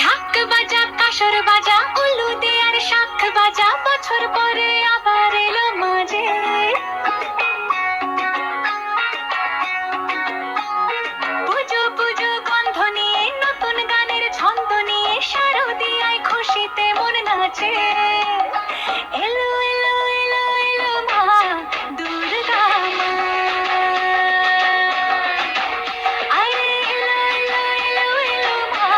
ঢাক বাজা কাসর বাজা উলু দেয়ার শাখ বাজা বছর পরে আবার এলো মাঝে পুজো পুজো গন্ধ নিয়ে নতুন গানের ছন্দ নিয়ে শারদিয়ায় খুশিতে মন নাচে এলো এলো এলো এলো মা দুর্গা মা আরে এলো এলো এলো এলো মা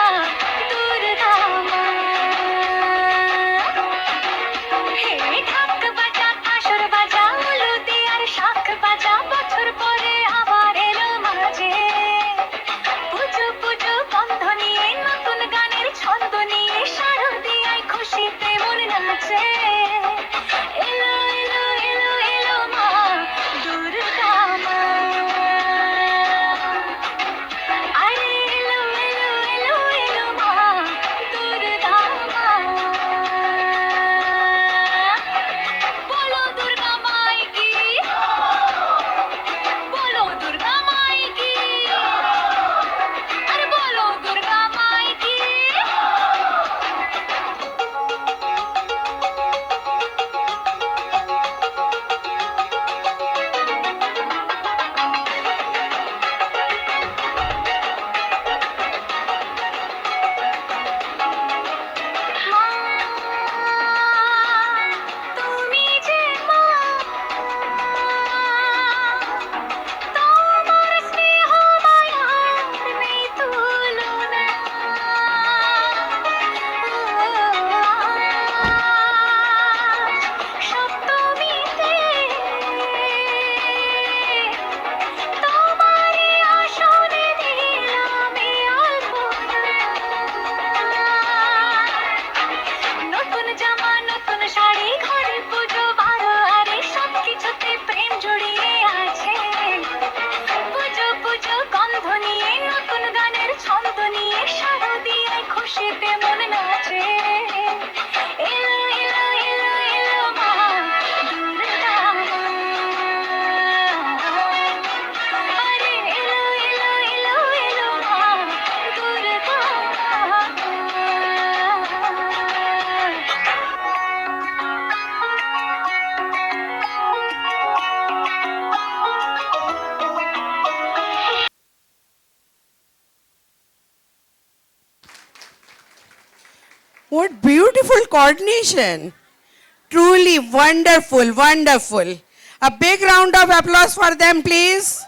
দুর্গা মা হে ঢাক বাজা কাসর বাজা উলু দেয়ার শাখ বাজা বছর পরে আবার এলো মাঝে পুজো পুজো গন্ধ নিয়ে নতুন গানের ছন্দ নিয়ে শারদিয়ায় খুশিতে মন নাচে What beautiful coordination. Truly wonderful, wonderful. A big round of applause for them, please.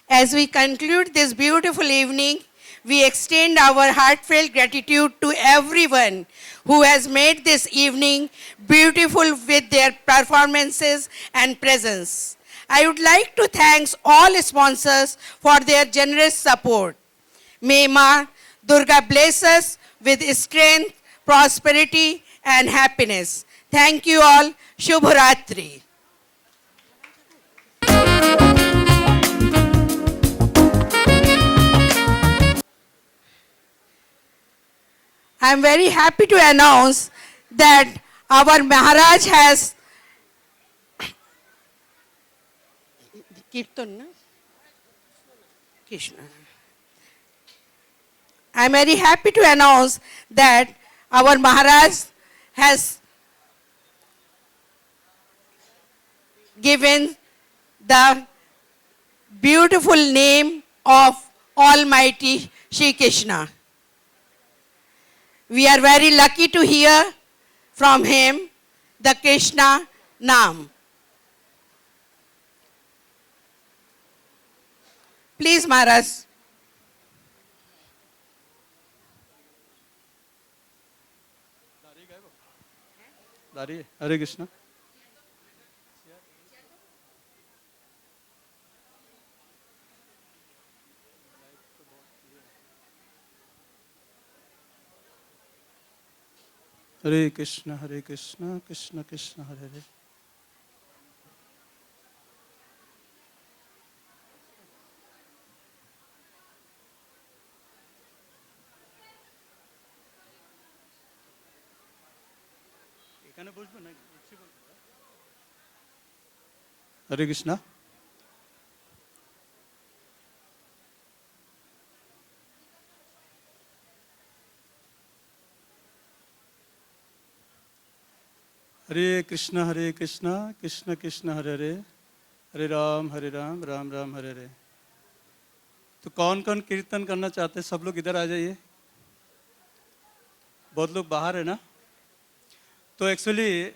As we conclude this beautiful evening, we extend our heartfelt gratitude to everyone who has made this evening beautiful with their performances and presence. I would like to thank all sponsors for their generous support. May Ma Durga bless us with strength, prosperity, and happiness. Thank you all. Shubhratri. I am very happy to announce that our Maharaj has Kirtan, na? Krishna. I am very happy to announce that our Maharaj has given the beautiful name of Almighty Shri Krishna. We are very lucky to hear from him the Krishna Naam. Please, Maharaj. Hare Krishna. Hare Krishna, Hare Krishna, Krishna Krishna, Hare Hare. Hare Krishna. Hare Krishna, Hare Krishna, Krishna Krishna, Hare Hare, Hare Ram, Ram Ram, Hare Hare. तो कौन कौन कीर्तन करना चाहते हैं? सब लोग इधर आ जाइए. बहुत लोग बाहर है ना. तो एक्चुअली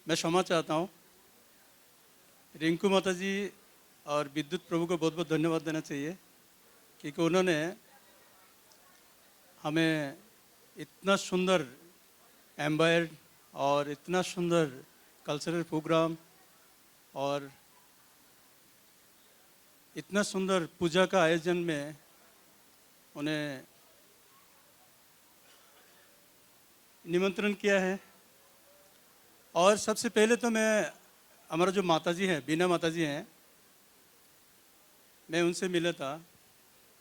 मैं क्षमा चाहता हूँ. रिंकू माता जी और विद्युत प्रभु को बहुत बहुत धन्यवाद देना चाहिए क्योंकि उन्होंने हमें इतना सुंदर एम्बायर और इतना सुंदर कल्चरल प्रोग्राम और इतना सुंदर पूजा का आयोजन में उन्हें निमंत्रण किया है. और सबसे पहले तो मैं हमारा जो माताजी हैं, बीना माताजी हैं, मैं उनसे मिला था.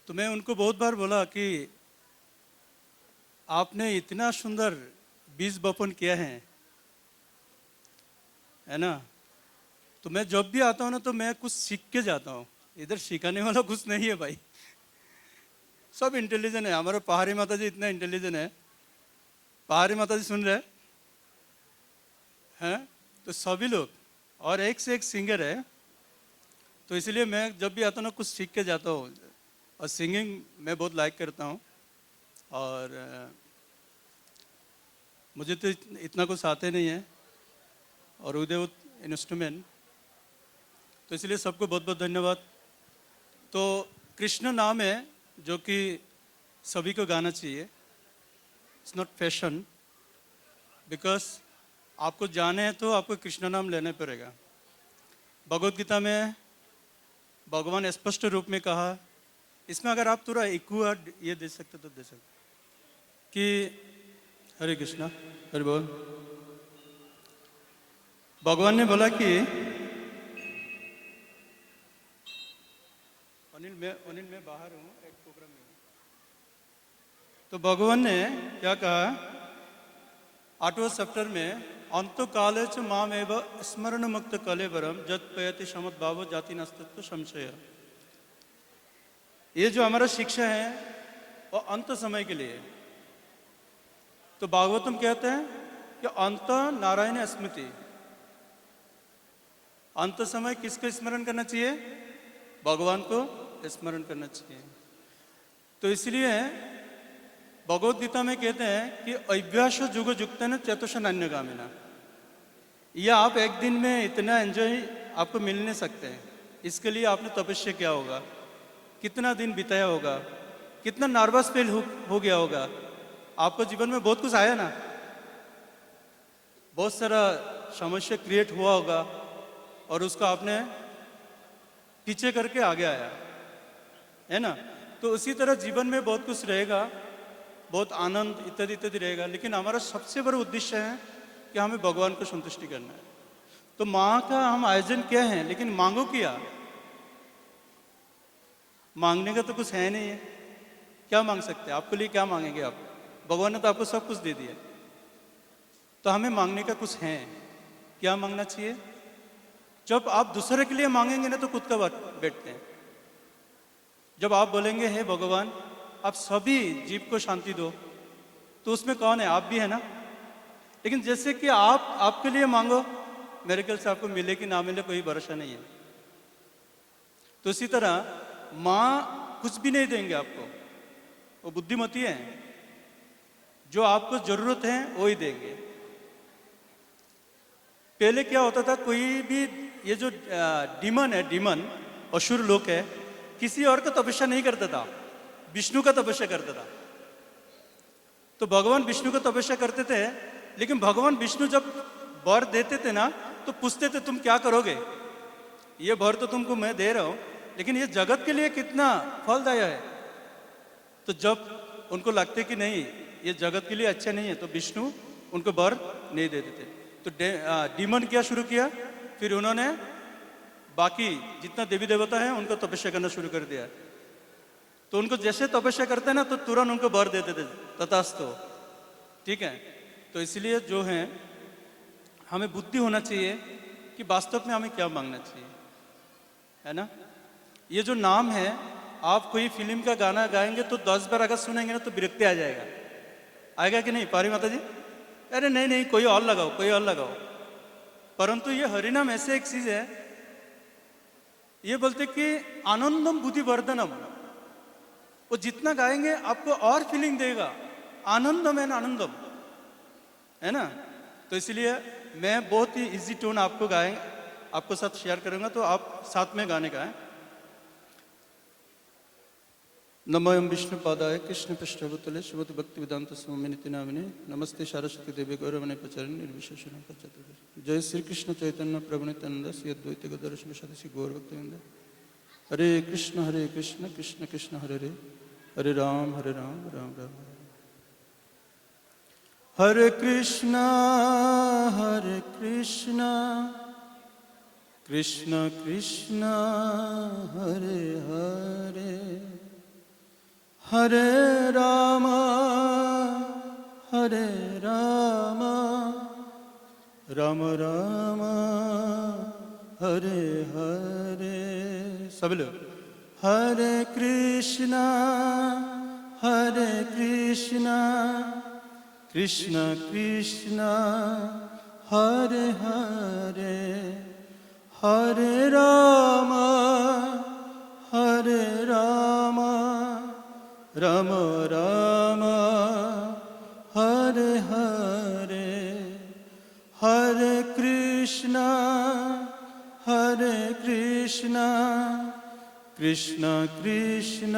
तो मैं उनको बहुत बार बोला कि आपने इतना सुंदर बीज बपन किया है ना. तो मैं जब भी आता हूँ ना तो मैं कुछ सीख के जाता हूँ. इधर सिखाने वाला कुछ नहीं है भाई. सब इंटेलिजेंट है. हमारे पहाड़ी माता जी इतना इंटेलिजेंट है. पहाड़ी माता जी सुन रहे हैं? तो सभी लोग और एक से एक सिंगर है. तो इसलिए मैं जब भी आता हूँ ना कुछ सीख के जाता हूँ. और सिंगिंग मैं बहुत लाइक करता हूँ. और मुझे तो इतना कुछ आते नहीं है और विदाउट इंस्ट्रूमेंट. तो इसलिए सबको बहुत बहुत धन्यवाद. तो कृष्ण नाम है जो कि सभी को गाना चाहिए. It's not fashion. बिकॉज आपको जाने हैं तो आपको कृष्ण नाम लेना पड़ेगा. भगवद गीता में भगवान स्पष्ट रूप में कहा. इसमें अगर आप थोड़ा इक्वल ये दे सकते तो दे सकते कि हरे कृष्णा, हरे बोल. भगवान ने बोला कि अनिल मैं बाहर हूँ एक प्रोग्राम में. तो भगवान ने क्या कहा 8वें चैप्टर में अंत काले च माम एव स्मरण मुक्त कलेवरम जत पयति समत भाव जाति नस्तत्व संशय. ये जो हमारा शिक्षा है वो अंत समय के लिए. तो भागवतम कहते हैं कि अंत नारायण स्मृति. अंत समय किसको स्मरण करना चाहिए? भगवान को स्मरण करना चाहिए। तो इसलिए भगवद गीता में कहते हैं कि अभ्यास जुग जुक्तन चतुष नान्यगामिना। ये आप एक दिन में इतना एंजॉय आपको मिल नहीं सकते हैं। इसके लिए आपने तपस्या किया होगा, कितना दिन बिताया होगा, कितना नर्वस फील हो गया होगा। आपको जीवन में बहुत कुछ आया ना, बहुत सारा समस्या क्रिएट हुआ होगा और उसको आपने पीछे करके आगे आया है ना। तो उसी तरह जीवन में बहुत कुछ रहेगा, बहुत आनंद इत्यादि इत्यादि रहेगा, लेकिन हमारा सबसे बड़ा उद्देश्य है कि हमें भगवान को संतुष्टि करना है। तो माँ का हम आयोजन क्या है, लेकिन मांगो क्या? मांगने का तो कुछ है नहीं है। क्या मांग सकते हैं? आपके लिए क्या मांगेंगे आप? भगवान ने तो आपको सब कुछ दे दिया। तो हमें मांगने का कुछ है। क्या मांगना चाहिए? जब आप दूसरे के लिए मांगेंगे ना तो खुद का बैठते हैं। जब आप बोलेंगे हे भगवान आप सभी जीव को शांति दो, तो उसमें कौन है? आप भी है ना। लेकिन जैसे कि आप आपके लिए मांगो, मेरे ख्याल से आपको मिले कि ना मिले कोई भरोसा नहीं है। तो इसी तरह माँ कुछ भी नहीं देंगे आपको, वो बुद्धिमती है। जो आपको जरूरत है वो ही देंगे। पहले क्या होता था, कोई भी ये जो डीमन है, डीमन असुर लोक है, किसी और का तपस्या नहीं करता था, विष्णु का तपस्या करता था। तो भगवान विष्णु का तपस्या करते थे, लेकिन भगवान विष्णु जब वर देते थे ना तो पूछते थे तुम क्या करोगे? ये वर तो तुमको मैं दे रहा हूं, लेकिन ये जगत के लिए कितना फलदायक है। तो जब उनको लगते कि नहीं ये जगत के लिए अच्छा नहीं है, तो विष्णु उनको वर नहीं देते थे। तो डीमन क्या शुरू किया, फिर उन्होंने बाकी जितना देवी देवता है उनको तपस्या करना शुरू कर दिया। तो उनको जैसे तपस्या करते हैं ना तो तुरंत उनको वर देते थे, तथास्तु। ठीक है। तो इसलिए जो है हमें बुद्धि होना चाहिए कि वास्तव में हमें क्या मांगना चाहिए, है ना। ये जो नाम है, आप कोई फिल्म का गाना गाएंगे तो 10 बार अगर सुनेंगे ना तो विरक्ति आ जाएगा। आएगा कि नहीं पारी माता जी? अरे नहीं नहीं कोई और लगाओ, कोई और लगाओ। परंतु ये हरिनाम ऐसे एक चीज है, ये बोलते कि आनंदम बुद्धि वर्धनम। वो जितना गाएंगे आपको और फीलिंग देगा। आनंदम है ना, आनंदम है ना। तो इसलिए मैं बहुत ही इजी टोन आपको आपको साथ शेयर करूंगा, तो आप साथ में गाने गाएं। नमोयम विष्णु पादाय कृष्ण पृष्ठभूतले शुभत भक्ति वेदांत स्वामी नित्य नामिने नमस्ते सारस्वती देवी गौरवने प्रचारण निर्विशेषण प्रचतुर्भुज। जय श्री कृष्ण चैतन्य प्रभु नित्यानंद श्री अद्वैत गदाधर शिवासादि श्री गौर भक्तवृंद। हरे कृष्ण कृष्ण कृष्ण हरे हरे, हरे राम राम राम हरे। हरे कृष्ण कृष्ण कृष्ण हरे हरे, हरे राम राम राम हरे हरे। सब लोग हरे कृष्ण कृष्ण कृष्ण हरे हरे, हरे राम राम राम हरे हरे, हरे कृष्ण कृष्ण कृष्ण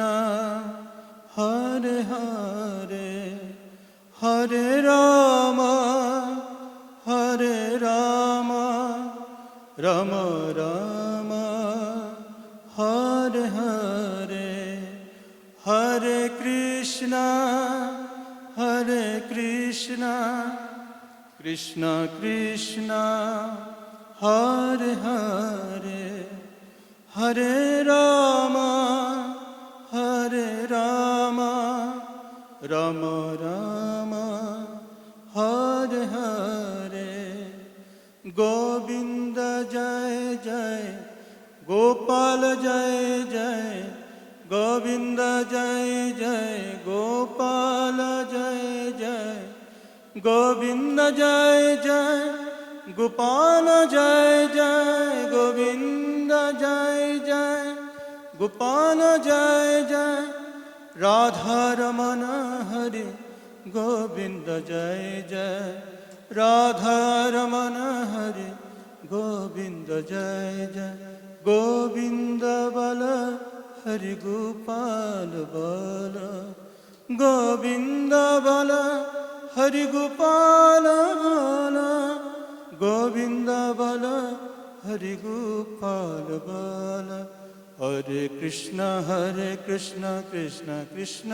हरे हरे, हरे राम राम राम हरे हरे, हरे कृष्ण कृष्ण कृष्ण हरे हरे, हरे राम राम राम हरे हरे। गोविंद जय जय गोपाल जय जय, गोविंद जय जय गोपाल जय जय, गोविंद जय जय गोपाल जय जय, गोविंद जय जय गोपाल जय जय राधा रमण हरे गोविंद जय जय राधा रमण हरे गोविंद जय जय गोविंद बल हरि गोपाल बल गोविंद बल हरि गोपाल बल गोविंद बल हरि गोपाल बल हरे कृष्ण कृष्ण कृष्ण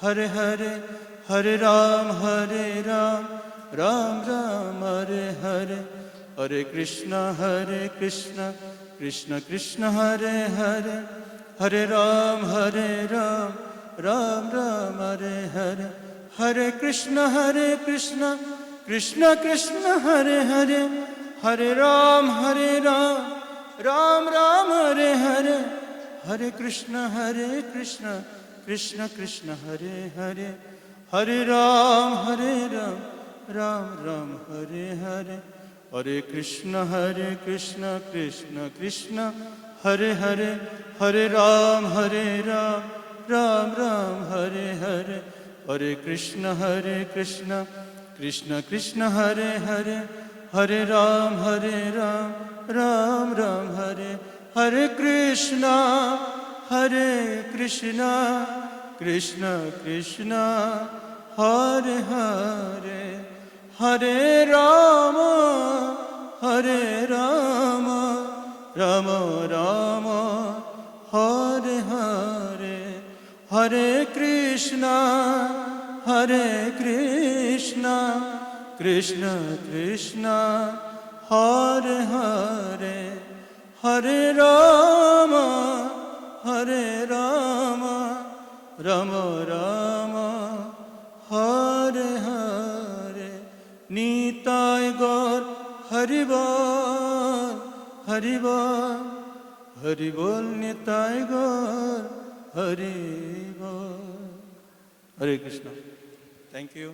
हरे हरे हरे राम राम राम हरे हरे हरे कृष्ण कृष्ण कृष्ण हरे हरे हरे राम राम राम हरे हरे हरे कृष्ण कृष्ण कृष्ण हरे हरे हरे राम राम राम हरे हरे हरे कृष्ण कृष्ण कृष्ण हरे हरे हरे राम राम राम हरे हरे हरे कृष्ण कृष्ण कृष्ण हरे हरे हरे राम राम राम हरे हरे हरे कृष्ण कृष्ण कृष्ण हरे हरे हरे राम राम राम हरे हरे कृष्ण कृष्ण कृष्ण हरे हरे हरे राम राम राम हरे हरे हरे कृष्ण कृष्ण कृष्ण हरे हरे हरे राम राम हरे हरे नीताय गौर हरि बोल नीताय गौर हरि बोल Hare Krishna thank you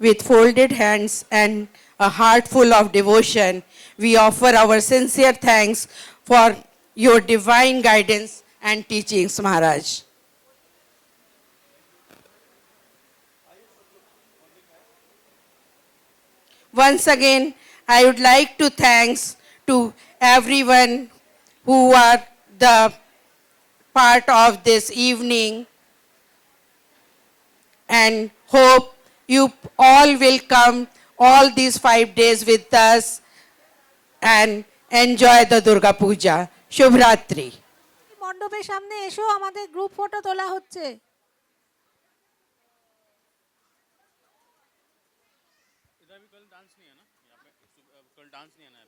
With folded hands and a heart full of devotion, we offer our sincere thanks for your divine guidance and teachings, Maharaj. Once again, I would like to thanks to everyone who are the part of this evening and hope you all will come all these 5 days with us and enjoy the Durga Puja. Shubh Ratri. মণ্ডপের সামনে এসো, আমাদের group photo তোলা হচ্ছে। इधर भी कल dance नहीं है ना, यहाँ पे कल डांस नहीं है ना।